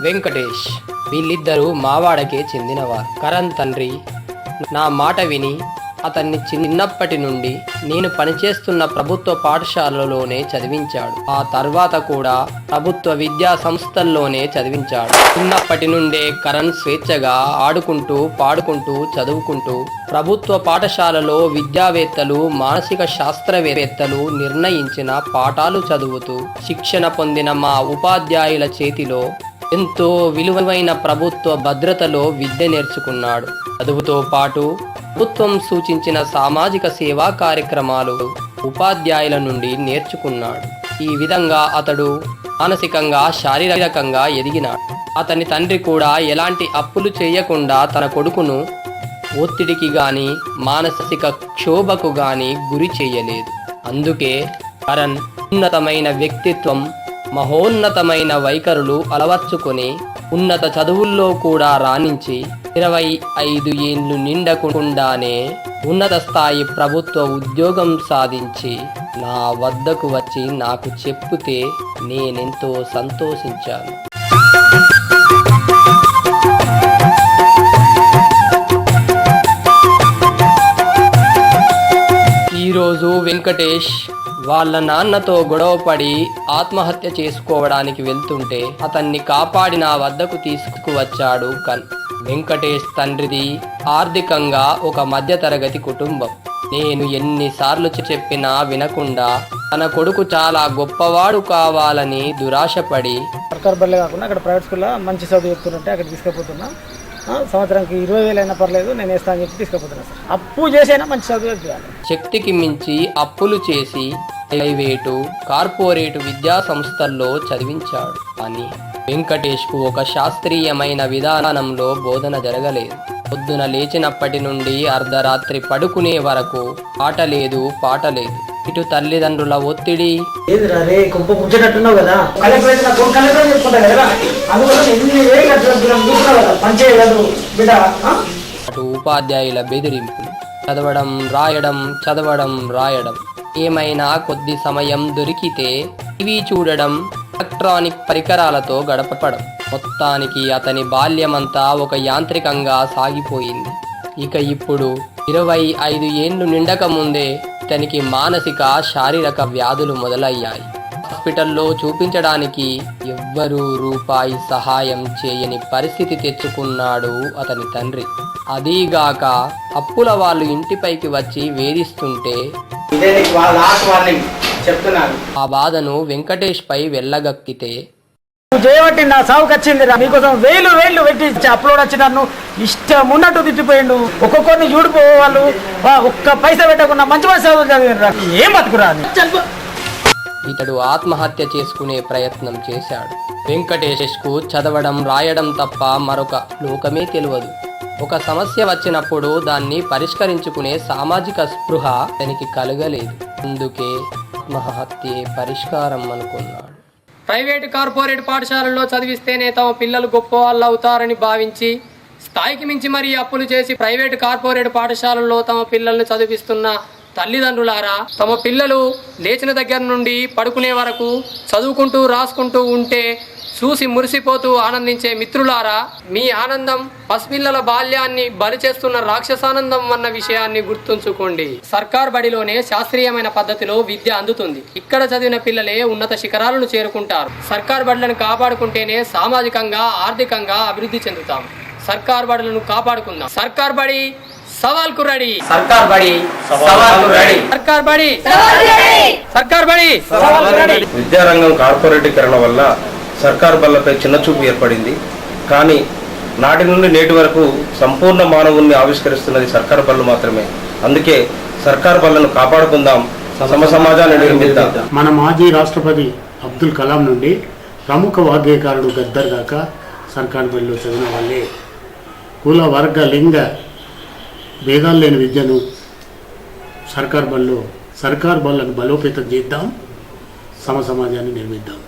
వెంకటేష్. వీళ్ళిద్దరూ మావాడకే చెందినవారు. కరణ్ తండ్రి నా మాట విని అతన్ని చిన్నప్పటి నుండి నేను పనిచేస్తున్న ప్రభుత్వ పాఠశాలలోనే చదివించాడు. ఆ తర్వాత కూడా ప్రభుత్వ విద్యా సంస్థల్లోనే చదివించాడు. చిన్నప్పటి నుండే కరణ్ స్వేచ్ఛగా ఆడుకుంటూ పాడుకుంటూ చదువుకుంటూ ప్రభుత్వ పాఠశాలలో విద్యావేత్తలు మానసిక శాస్త్రవేత్తలు నిర్ణయించిన పాఠాలు చదువుతూ శిక్షణ పొందిన మా ఉపాధ్యాయుల చేతిలో ఎంతో విలువైన ప్రభుత్వ భద్రతలో విద్య నేర్చుకున్నాడు. చదువుతో పాటు ప్రభుత్వం సూచించిన సామాజిక సేవా కార్యక్రమాలు ఉపాధ్యాయుల నుండి నేర్చుకున్నాడు. ఈ విధంగా అతడు మానసికంగా శారీరకంగా ఎదిగినాడు. అతని తండ్రి కూడా ఎలాంటి అప్పులు చేయకుండా తన కొడుకును ఒత్తిడికి గాని మానసిక క్షోభకు గాని గురి చేయలేదు. అందుకే కరణ్ ఉన్నతమైన వ్యక్తిత్వం, మహోన్నతమైన వైఖరులు అలవర్చుకొని ఉన్నత చదువుల్లో కూడా రాణించి 25 ఏళ్ళు నిండకుండానే ఉన్నత స్థాయి ప్రభుత్వ ఉద్యోగం సాధించి నా వద్దకు వచ్చి నాకు చెప్పుతే నేనెంతో సంతోషించాను. ఈరోజు వెంకటేష్ వాళ్ళ నాన్నతో గొడవపడి ఆత్మహత్య చేసుకోవడానికి వెళ్తుంటే అతన్ని కాపాడి నా వద్దకు తీసుకువచ్చాడు వెంకటేష్ తండ్రిది ఆర్థికంగా ఒక మధ్యతరగతి కుటుంబం. నేను ఎన్నిసార్లు చెప్పినా వినకుండా తన కొడుకు చాలా గొప్పవాడు కావాలని దురాశపడి సర్కార్ బల్లే కాకుండా అక్కడ ప్రైవేట్ స్కూల్లో మంచి చదువు చెప్తుంటే అక్కడ తీసుకుపోతున్నా. సంవత్సరానికి 20,000 అయినా పర్లేదు, నేను వేస్తా అని చెప్పి తీసుకుపోతున్నా సార్. అప్పు చేసైనా మంచి చదువు చెప్తాను. శక్తికి మించి అప్పులు చేసి ప్రైవేటు కార్పొరేటు విద్యా సంస్థల్లో చదివించాడు. కానీ వెంకటేష్కు ఒక శాస్త్రీయమైన విధానంలో బోధన జరగలేదు. పొద్దున లేచినప్పటి నుండి అర్ధరాత్రి పడుకునే వరకు ఆట లేదు పాట లేదు. ఇటు తల్లిదండ్రుల ఒత్తిడి, అటు ఉపాధ్యాయుల బెదిరింపులు, చదవడం రాయడం ఏమైనా కొద్ది సమయం దొరికితే టీవీ చూడడం, ఎలక్ట్రానిక్ పరికరాలతో గడపడం. మొత్తానికి అతని బాల్యమంతా ఒక యాంత్రికంగా సాగిపోయింది. ఇక ఇప్పుడు 25 ఏళ్ళు నిండక ముందే ఇతనికి మానసిక శారీరక వ్యాధులు మొదలయ్యాయి. హాస్పిటల్లో చూపించడానికి ఎవ్వరూ రూపాయి సహాయం చేయని పరిస్థితి తెచ్చుకున్నాడు అతని తండ్రి. అదీగాక అప్పుల వాళ్ళు ఇంటిపైకి వచ్చి వేధిస్తుంటే ఆ బాధను వెంకటేష్ పై వెళ్ళగక్కితే, చేయబట్టి నా సాగుకి వచ్చింది, మీకోసం వేలు పెట్టి అప్లోడ్ వచ్చి నన్ను ఇష్టం ఉన్నట్టు తిట్టిపోయిండు. ఒక్కొక్కరిని చూడిపో వాళ్ళు ఒక్క పైసా పెట్టకుండా మంచి చదువు చదివిండ్రు, ఏం బతుకురా. ఇతడు ఆత్మహత్య చేసుకునే ప్రయత్నం చేశాడు. వెంకటేష్కు చదవడం రాయడం తప్ప మరొక లోకమే తెలియదు. ఒక సమస్య వచ్చినప్పుడు దాన్ని పరిష్కరించుకునే సామాజిక స్పృహ తనకి కలగలేదు. అందుకే ఆత్మహత్యే పరిష్కారం అనుకున్నాడు. ప్రైవేటు కార్పొరేట్ పాఠశాలల్లో చదివిస్తేనే తమ పిల్లలు గొప్ప వాళ్ళు అవుతారని భావించి స్థాయికి మించి మరీ అప్పులు చేసి ప్రైవేటు కార్పొరేట్ పాఠశాలల్లో తమ పిల్లల్ని చదివిస్తున్న తల్లిదండ్రులారా, తమ పిల్లలు లేచిన దగ్గర నుండి పడుకునే వరకు చదువుకుంటూ రాసుకుంటూ ఉంటే చూసి మురిసిపోతూ ఆనందించే మిత్రులారా, మీ ఆనందం పసిపిల్లల బాల్యాన్ని బలి చేస్తున్న రాక్షసానందం అన్న విషయాన్ని గుర్తుంచుకోండి. సర్కార్ బడిలోనే శాస్త్రీయమైన పద్ధతిలో విద్య అందుతుంది. ఇక్కడ చదివిన పిల్లలే ఉన్నత శిఖరాలను చేరుకుంటారు. సర్కార్ బడులను కాపాడుకుంటేనే సామాజికంగా ఆర్థికంగా అభివృద్ధి చెందుతాం. సర్కార్ బడులను కాపాడుకుందాం. సర్కార్ బడి సవాల్కు రెడీ. సర్కార్ బడి సవాల్కు రెడీ. సర్కార్ బడి సర్కార్ బడి సవాల్కు రెడీ. విద్యారంగం కార్పొరేటీకరణ వల్ల సర్కార్ బళ్లపై చిన్నచూపు ఏర్పడింది. కానీ నాటి నుండి నేటి వరకు సంపూర్ణ మానవుణ్ణి ఆవిష్కరిస్తున్నది సర్కార్ బళ్ళు మాత్రమే. అందుకే సర్కార్ బళ్లను కాపాడుకుందాం, సమాజాన్ని నిర్మిద్దాం. మన మాజీ రాష్ట్రపతి అబ్దుల్ కలాం నుండి ప్రముఖ వాగ్గేయకారుడు గద్దర్ దాకా సర్కార్ బడిలో చదివిన వాళ్ళే. కుల వర్గ లింగ భేదాలు లేని విద్యను సర్కార్ బళ్ళను బలోపేతం చేద్దాం, సమాజాన్ని నిర్మిద్దాం.